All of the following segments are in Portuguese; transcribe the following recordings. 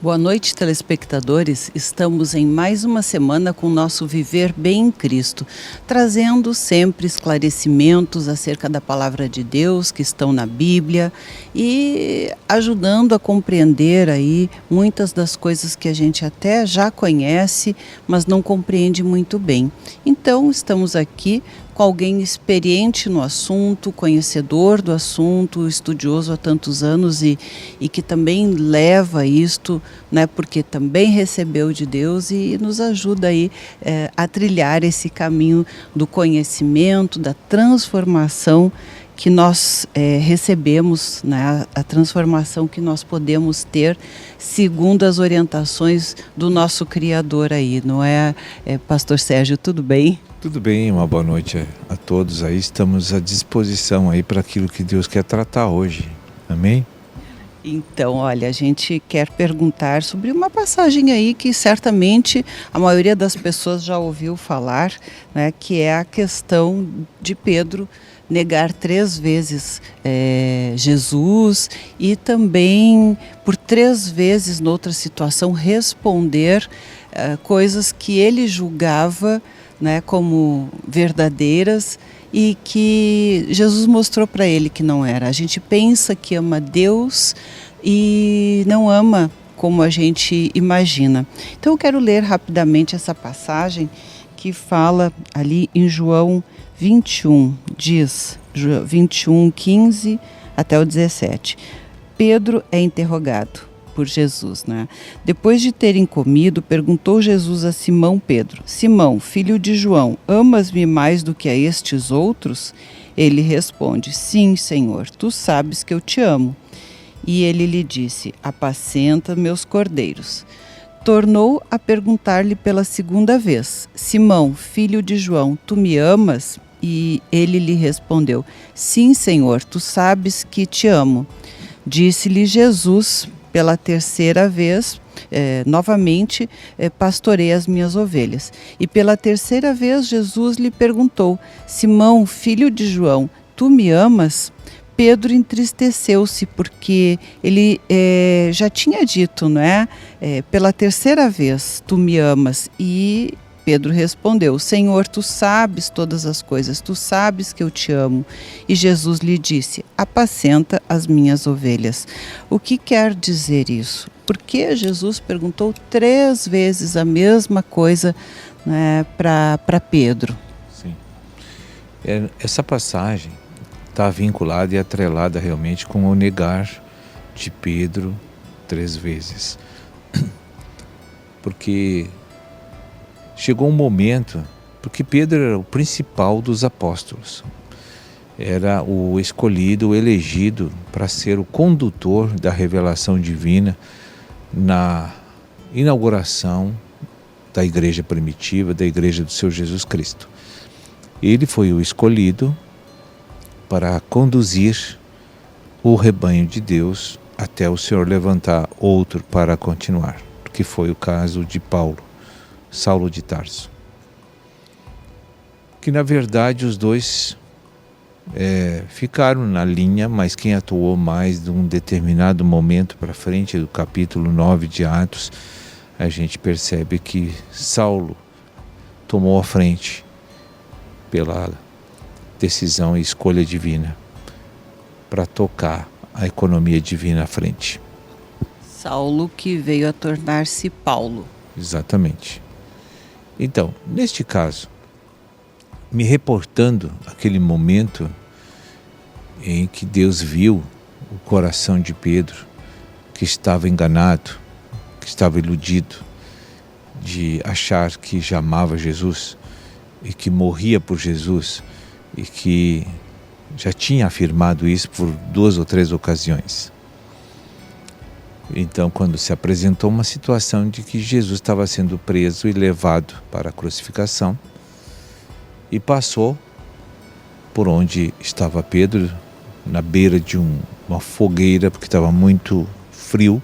Boa noite, telespectadores. Estamos em mais uma semana com o nosso Viver Bem em Cristo, trazendo sempre esclarecimentos acerca da Palavra de Deus que estão na Bíblia e ajudando a compreender aí muitas das coisas que a gente até já conhece, mas não compreende muito bem. Então, estamos aqui com alguém experiente no assunto, conhecedor do assunto, estudioso há tantos anos e que também leva isto, né, porque também recebeu de Deus e nos ajuda aí a trilhar esse caminho do conhecimento, da transformação que nós recebemos, né, a transformação que nós podemos ter segundo as orientações do nosso Criador aí, não é, Pastor Sérgio, tudo bem? Tudo bem, uma boa noite a todos aí, estamos à disposição aí para aquilo que Deus quer tratar hoje, amém? Então, olha, a gente quer perguntar sobre uma passagem aí que certamente a maioria das pessoas já ouviu falar, né, que é a questão de Pedro negar 3 vezes Jesus e também por 3 vezes noutra situação responder coisas que ele julgava, né, como verdadeiras e que Jesus mostrou para ele que não era. A gente pensa que ama Deus e não ama como a gente imagina. Então eu quero ler rapidamente essa passagem que fala ali em João 21, diz 21, 15 até o 17. Pedro é interrogado por Jesus, né? Depois de terem comido, perguntou Jesus a Simão Pedro: Simão, filho de João, amas-me mais do que a estes outros? Ele responde: Sim, Senhor, tu sabes que eu te amo. E ele lhe disse: Apacenta meus cordeiros. Tornou a perguntar-lhe pela segunda vez: Simão, filho de João, tu me amas? E ele lhe respondeu: Sim, Senhor, tu sabes que te amo. Disse-lhe Jesus pela terceira vez, novamente, pastorei as minhas ovelhas. E pela terceira vez Jesus lhe perguntou: Simão, filho de João, tu me amas? Pedro entristeceu-se porque ele já tinha dito, não é? Pela terceira vez, tu me amas. E Pedro respondeu: Senhor, tu sabes todas as coisas, tu sabes que eu te amo. E Jesus lhe disse: apacenta as minhas ovelhas. O que quer dizer isso? Porque Jesus perguntou 3 vezes a mesma coisa, né, para Pedro. Sim. Essa passagem está vinculada e atrelada realmente com o negar de Pedro 3 vezes. Porque chegou um momento, porque Pedro era o principal dos apóstolos, era o escolhido, o elegido para ser o condutor da revelação divina na inauguração da igreja primitiva, da igreja do Senhor Jesus Cristo. Ele foi o escolhido para conduzir o rebanho de Deus até o Senhor levantar outro para continuar, que foi o caso de Paulo, Saulo de Tarso. Que na verdade os dois ficaram na linha, mas quem atuou mais de um determinado momento para frente, do capítulo 9 de Atos, a gente percebe que Saulo tomou a frente pela decisão e escolha divina para tocar a economia divina à frente. Saulo que veio a tornar-se Paulo. Exatamente. Então, neste caso, me reportando aquele momento em que Deus viu o coração de Pedro, que estava enganado, que estava iludido, de achar que já amava Jesus e que morria por Jesus e que já tinha afirmado isso por 2 ou 3 ocasiões. Então, quando se apresentou uma situação de que Jesus estava sendo preso e levado para a crucificação e passou por onde estava Pedro, na beira de uma fogueira, porque estava muito frio,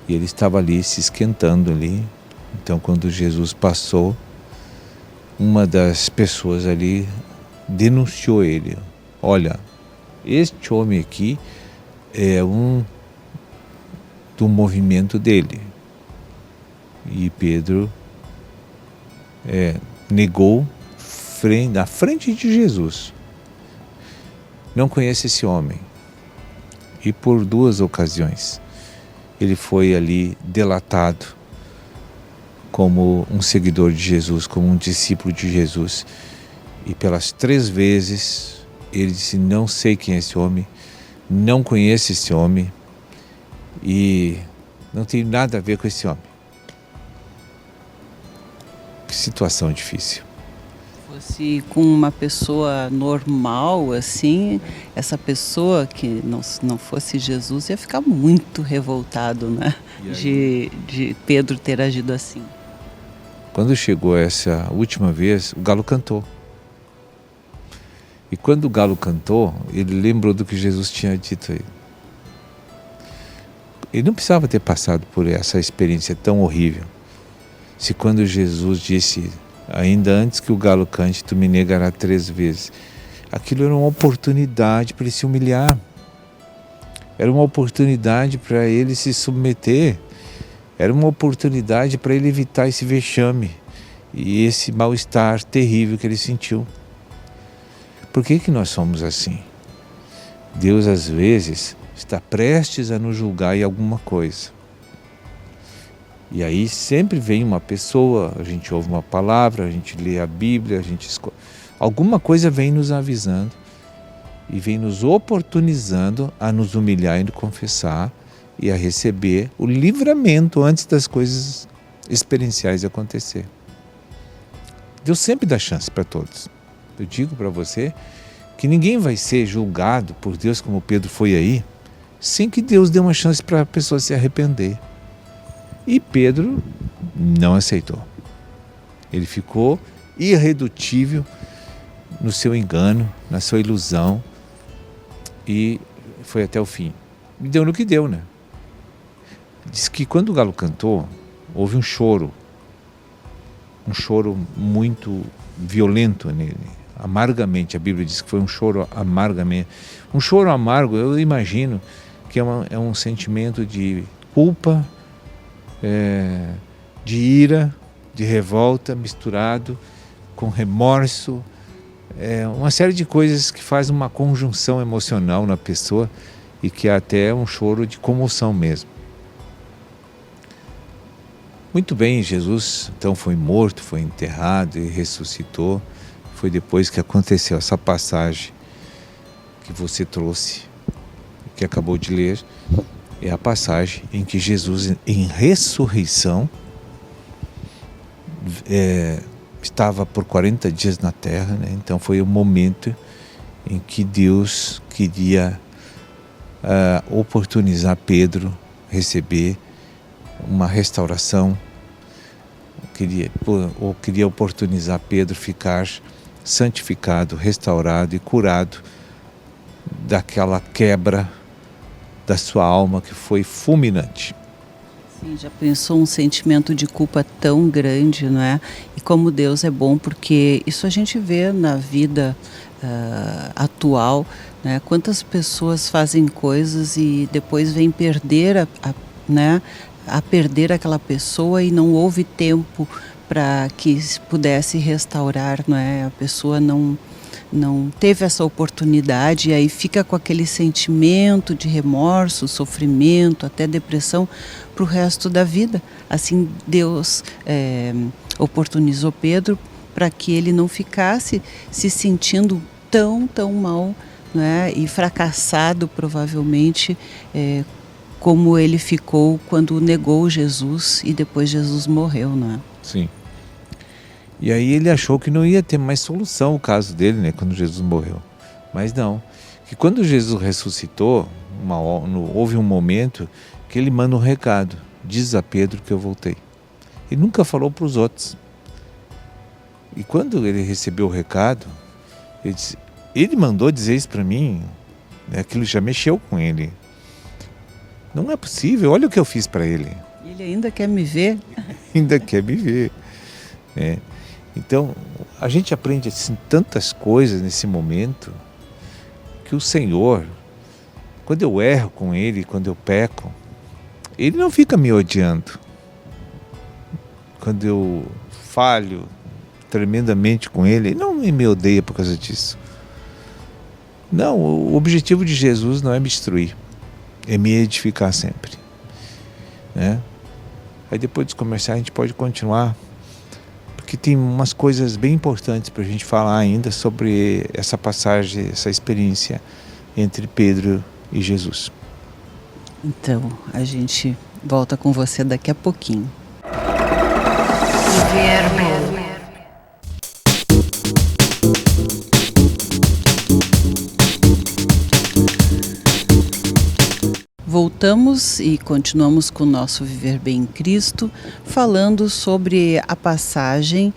e ele estava ali se esquentando ali. Então, quando Jesus passou, uma das pessoas ali denunciou ele: olha, este homem aqui é um do movimento dele. E Pedro negou na frente de Jesus. Não conhece esse homem. E por 2 ocasiões ele foi ali delatado como um seguidor de Jesus, como um discípulo de Jesus. E pelas 3 vezes ele disse: não sei quem é esse homem, não conheço esse homem e não tenho nada a ver com esse homem. Que situação difícil. Se com uma pessoa normal, assim, essa pessoa que não fosse Jesus ia ficar muito revoltado, né? De Pedro ter agido assim. Quando chegou essa última vez, o galo cantou. E quando o galo cantou, ele lembrou do que Jesus tinha dito a ele. Ele não precisava ter passado por essa experiência tão horrível. Se quando Jesus disse: ainda antes que o galo cante, tu me negarás 3 vezes. Aquilo era uma oportunidade para ele se humilhar. Era uma oportunidade para ele se submeter. Era uma oportunidade para ele evitar esse vexame e esse mal-estar terrível que ele sentiu. Por que nós somos assim? Deus às vezes está prestes a nos julgar em alguma coisa. E aí sempre vem uma pessoa, a gente ouve uma palavra, a gente lê a Bíblia, alguma coisa vem nos avisando e vem nos oportunizando a nos humilhar e nos confessar e a receber o livramento antes das coisas experienciais acontecer. Deus sempre dá chance para todos. Eu digo para você que ninguém vai ser julgado por Deus como Pedro foi aí, sem que Deus dê uma chance para a pessoa se arrepender. E Pedro não aceitou. Ele ficou irredutível no seu engano, na sua ilusão, e foi até o fim. E deu no que deu, né? Diz que quando o galo cantou, houve um choro muito violento nele, amargamente. A Bíblia diz que foi um choro amargamente. Um choro amargo, eu imagino que é um sentimento de culpa, de ira, de revolta misturado com remorso, uma série de coisas que faz uma conjunção emocional na pessoa e que é até um choro de comoção mesmo. Muito bem, Jesus então foi morto, foi enterrado e ressuscitou. Foi depois que aconteceu essa passagem que você trouxe, que acabou de ler. É a passagem em que Jesus, em ressurreição, estava por 40 dias na terra, né? Então foi o momento em que Deus queria oportunizar Pedro receber uma restauração, queria oportunizar Pedro ficar santificado, restaurado e curado daquela quebra da sua alma que foi fulminante. Sim, já pensou um sentimento de culpa tão grande, não é? E como Deus é bom, porque isso a gente vê na vida atual, né? Quantas pessoas fazem coisas e depois vêm perder a perder aquela pessoa e não houve tempo para que pudesse restaurar, não é? A pessoa não teve essa oportunidade e aí fica com aquele sentimento de remorso, sofrimento, até depressão para o resto da vida. Assim Deus oportunizou Pedro para que ele não ficasse se sentindo tão mal, né? E fracassado provavelmente, como ele ficou quando negou Jesus e depois Jesus morreu, não é? Sim. E aí ele achou que não ia ter mais solução o caso dele, né, quando Jesus morreu. Mas não, que quando Jesus ressuscitou, houve um momento que ele manda um recado: diz a Pedro que eu voltei. Ele nunca falou para os outros. E quando ele recebeu o recado, ele mandou dizer isso para mim, né, aquilo já mexeu com ele. Não é possível, olha o que eu fiz para ele. Ele ainda quer me ver. Ainda quer me ver, né? Então, a gente aprende assim, tantas coisas nesse momento, que o Senhor, quando eu erro com Ele, quando eu peco, Ele não fica me odiando. Quando eu falho tremendamente com ele não me odeia por causa disso. Não, o objetivo de Jesus não é me destruir, é me edificar sempre, né? Aí depois dos comerciais a gente pode continuar, porque tem umas coisas bem importantes para a gente falar ainda sobre essa passagem, essa experiência entre Pedro e Jesus. Então, a gente volta com você daqui a pouquinho. Voltamos e continuamos com o nosso Viver Bem em Cristo, falando sobre a passagem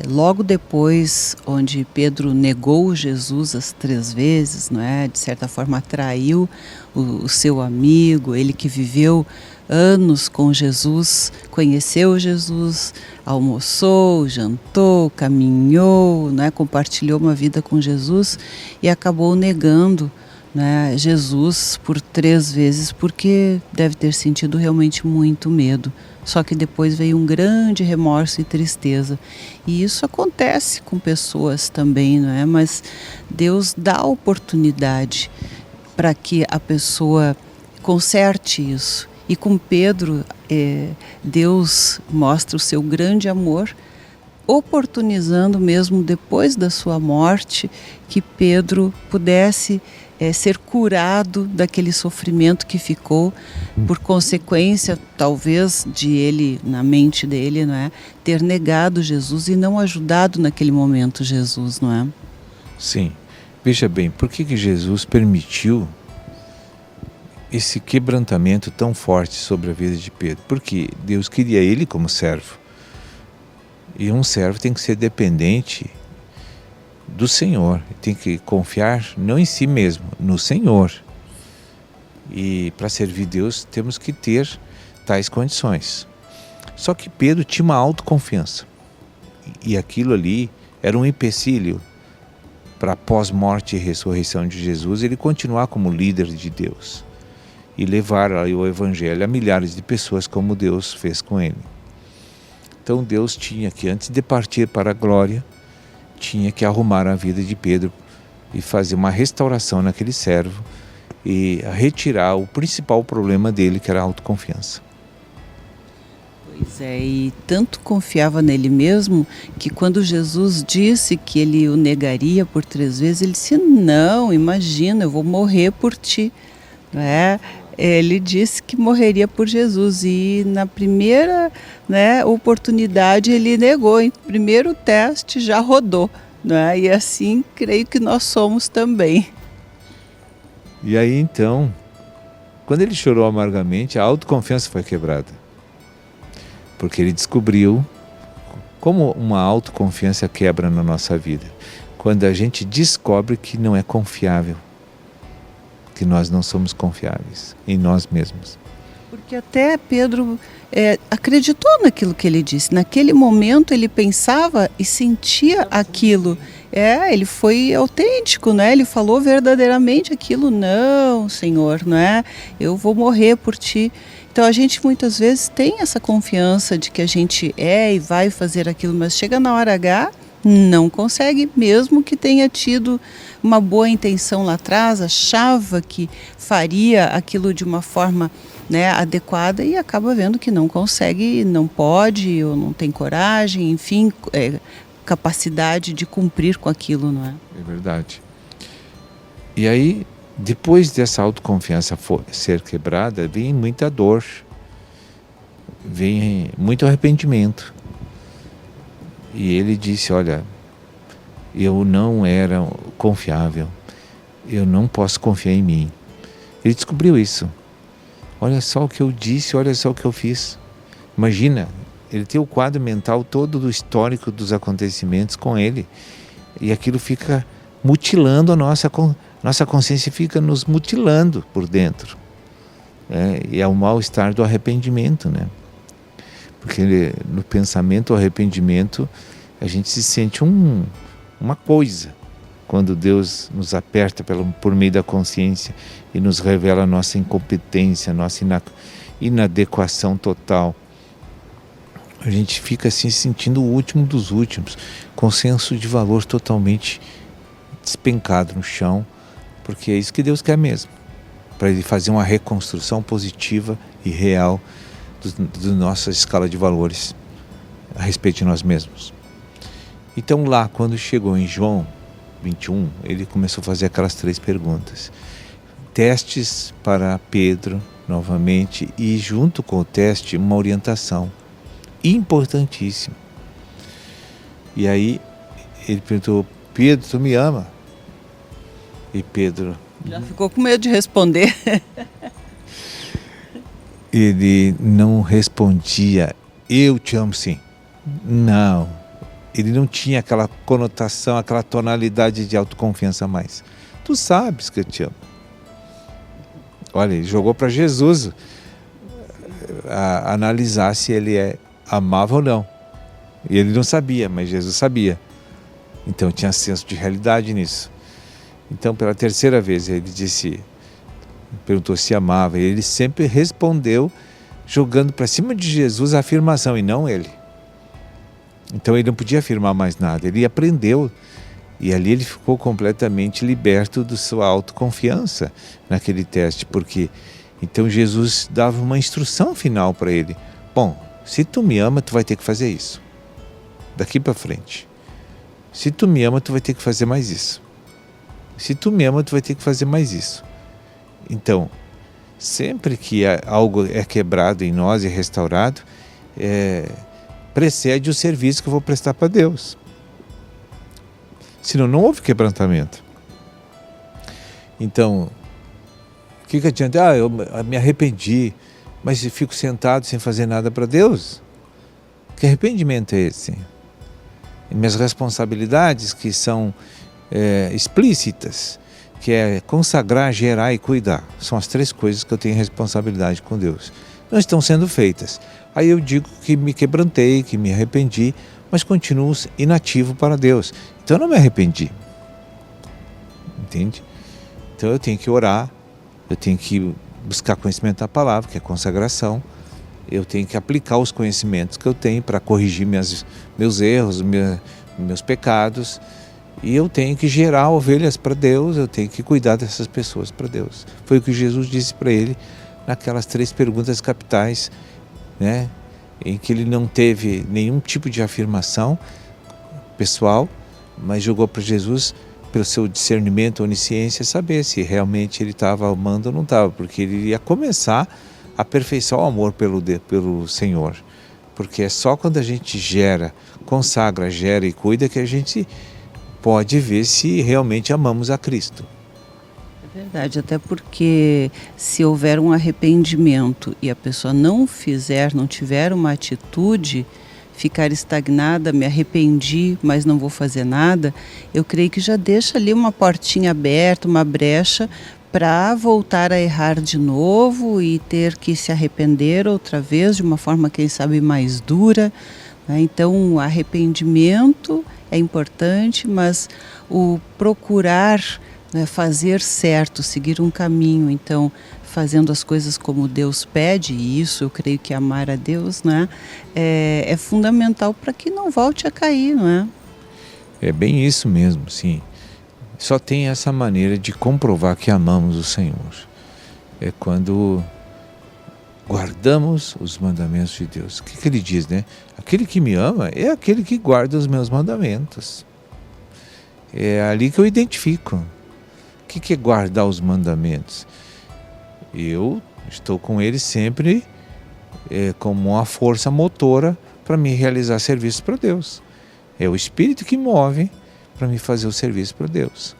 logo depois, onde Pedro negou Jesus as 3 vezes, não é? De certa forma traiu o seu amigo, ele que viveu anos com Jesus, conheceu Jesus, almoçou, jantou, caminhou, né? Compartilhou uma vida com Jesus e acabou negando, né, Jesus por 3 vezes, porque deve ter sentido realmente muito medo. Só que depois veio um grande remorso e tristeza. E isso acontece com pessoas também, não é? Mas Deus dá oportunidade para que a pessoa conserte isso. E com Pedro, Deus mostra o seu grande amor, oportunizando mesmo depois da sua morte que Pedro pudesse ser curado daquele sofrimento que ficou por consequência, talvez, de ele, na mente dele, não é? Ter negado Jesus e não ajudado naquele momento Jesus, não é? Sim. Veja bem, por que Jesus permitiu esse quebrantamento tão forte sobre a vida de Pedro? Porque Deus queria ele como servo. E um servo tem que ser dependente do Senhor, tem que confiar não em si mesmo, no Senhor. E para servir Deus temos que ter tais condições. Só que Pedro tinha uma autoconfiança. E aquilo ali era um empecilho para pós-morte e ressurreição de Jesus, ele continuar como líder de Deus e levar o Evangelho a milhares de pessoas como Deus fez com ele. Então Deus tinha que, antes de partir para a glória, tinha que arrumar a vida de Pedro e fazer uma restauração naquele servo e retirar o principal problema dele, que era a autoconfiança. Pois é, e tanto confiava nele mesmo que quando Jesus disse que ele o negaria por 3 vezes, ele disse: não, imagina, eu vou morrer por ti, não é? Ele disse que morreria por Jesus e na primeira, né, oportunidade ele negou, em primeiro teste já rodou, né? E assim creio que nós somos também. E aí então, quando ele chorou amargamente, a autoconfiança foi quebrada, porque ele descobriu como uma autoconfiança quebra na nossa vida, quando a gente descobre que não é confiável, que nós não somos confiáveis em nós mesmos. Porque até Pedro acreditou naquilo que ele disse. Naquele momento ele pensava e sentia aquilo. Ele foi autêntico, né? Ele falou verdadeiramente aquilo. Não, Senhor, não é? Eu vou morrer por ti. Então a gente muitas vezes tem essa confiança de que a gente e vai fazer aquilo, mas chega na hora H, não consegue, mesmo que tenha tido uma boa intenção lá atrás, achava que faria aquilo de uma forma, né, adequada e acaba vendo que não consegue, não pode ou não tem coragem, enfim, capacidade de cumprir com aquilo, não é? É verdade. E aí, depois dessa autoconfiança ser quebrada, vem muita dor, vem muito arrependimento. E ele disse: olha, eu não era confiável, eu não posso confiar em mim. Ele descobriu isso. Olha só o que eu disse, olha só o que eu fiz. Imagina, ele tem o quadro mental todo do histórico dos acontecimentos com ele. E aquilo fica mutilando a nossa consciência, fica nos mutilando por dentro. E é o mal-estar do arrependimento, né? Porque no pensamento, o arrependimento, a gente se sente uma coisa. Quando Deus nos aperta por meio da consciência e nos revela a nossa incompetência, inadequação total. A gente fica assim sentindo o último dos últimos, com senso de valor totalmente despencado no chão, porque é isso que Deus quer mesmo, para Ele fazer uma reconstrução positiva e real da nossa escala de valores a respeito de nós mesmos. Então lá, quando chegou em João 21, ele começou a fazer aquelas 3 perguntas. Testes para Pedro, novamente, e junto com o teste, uma orientação importantíssima. E aí, ele perguntou: Pedro, tu me ama? E Pedro... Já ficou com medo de responder. Ele não respondia: eu te amo sim. Não. Ele não tinha aquela conotação, aquela tonalidade de autoconfiança mais. Tu sabes que eu te amo. Olha, ele jogou para Jesus analisar se ele amava ou não. E ele não sabia, mas Jesus sabia. Então tinha senso de realidade nisso. Então, pela 3ª vez, ele perguntou se amava, e ele sempre respondeu jogando para cima de Jesus a afirmação, e não ele. Então ele não podia afirmar mais nada, ele aprendeu, e ali ele ficou completamente liberto da sua autoconfiança naquele teste, porque então Jesus dava uma instrução final para ele: bom, se tu me ama, tu vai ter que fazer isso, daqui para frente. Se tu me ama, tu vai ter que fazer mais isso. Se tu me ama, tu vai ter que fazer mais isso. Então, sempre que algo é quebrado em nós e restaurado, precede o serviço que eu vou prestar para Deus. Senão não houve quebrantamento. Então, o que adianta? Eu me arrependi, mas eu fico sentado sem fazer nada para Deus? Que arrependimento é esse? E minhas responsabilidades que são explícitas, que é consagrar, gerar e cuidar. São as 3 coisas que eu tenho responsabilidade com Deus. Não estão sendo feitas. Aí eu digo que me quebrantei, que me arrependi, mas continuo inativo para Deus. Então eu não me arrependi. Entende? Então eu tenho que orar, eu tenho que buscar conhecimento da palavra, que é consagração. Eu tenho que aplicar os conhecimentos que eu tenho para corrigir meus erros, meus pecados. E eu tenho que gerar ovelhas para Deus, eu tenho que cuidar dessas pessoas para Deus. Foi o que Jesus disse para ele naquelas 3 perguntas capitais, né? Em que ele não teve nenhum tipo de afirmação pessoal, mas jogou para Jesus, pelo seu discernimento, onisciência, saber se realmente ele estava amando ou não estava, porque ele ia começar a aperfeiçoar o amor pelo Senhor. Porque é só quando a gente consagra, gera e cuida que a gente pode ver se realmente amamos a Cristo. É verdade, até porque se houver um arrependimento e a pessoa não tiver uma atitude, ficar estagnada, me arrependi, mas não vou fazer nada, eu creio que já deixa ali uma portinha aberta, uma brecha para voltar a errar de novo e ter que se arrepender outra vez de uma forma, quem sabe, mais dura, né? Então, o arrependimento é importante, mas o procurar, né, fazer certo, seguir um caminho, então fazendo as coisas como Deus pede, e isso eu creio que amar a Deus, né, é fundamental para que não volte a cair, não é? É bem isso mesmo, sim. Só tem essa maneira de comprovar que amamos o Senhor. É quando guardamos os mandamentos de Deus. O que ele diz, né? Aquele que me ama é aquele que guarda os meus mandamentos. É ali que eu identifico. O que é guardar os mandamentos? Eu estou com ele sempre como uma força motora para me realizar serviços para Deus. É o Espírito que move para me fazer o serviço para Deus,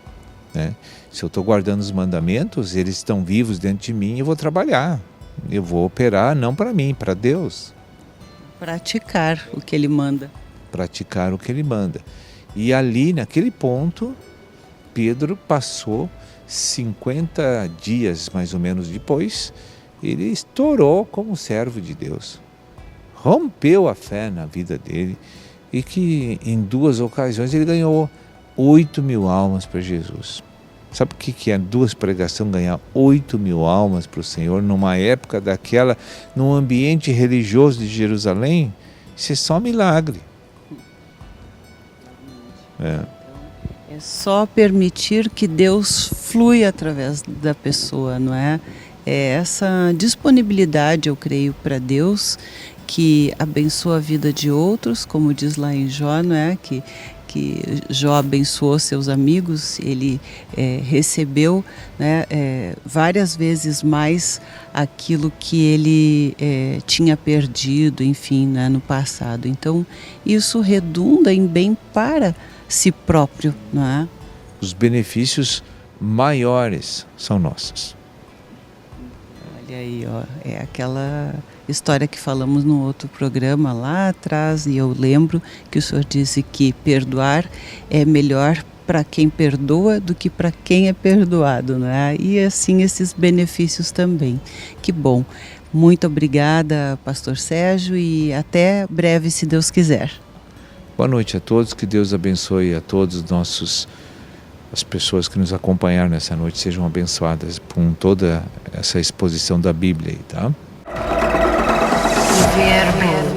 né? Se eu estou guardando os mandamentos, eles estão vivos dentro de mim e eu vou trabalhar. Eu vou operar não para mim, para Deus. Praticar o que Ele manda. Praticar o que Ele manda. E ali, naquele ponto, Pedro passou 50 dias, mais ou menos depois, ele estourou como servo de Deus. Rompeu a fé na vida dele e que em 2 ocasiões ele ganhou 8.000 almas para Jesus. Sabe o que é 2 pregações ganhar 8.000 almas para o Senhor numa época daquela, num ambiente religioso de Jerusalém? Isso é só milagre. É só permitir que Deus flui através da pessoa, não é? É essa disponibilidade, eu creio, para Deus, que abençoa a vida de outros, como diz lá em Jó, não é? Que Jó abençoou seus amigos, ele recebeu, né, várias vezes mais aquilo que ele tinha perdido, enfim, né, no passado. Então, isso redunda em bem para si próprio, não é? Os benefícios maiores são nossos. Olha aí, ó, é aquela história que falamos no outro programa lá atrás, e eu lembro que o senhor disse que perdoar é melhor para quem perdoa do que para quem é perdoado, não é? E assim esses benefícios também. Que bom. Muito obrigada, pastor Sérgio, e até breve, se Deus quiser. Boa noite a todos, que Deus abençoe a todos as pessoas que nos acompanharam nessa noite, sejam abençoadas com toda essa exposição da Bíblia aí, tá? Viver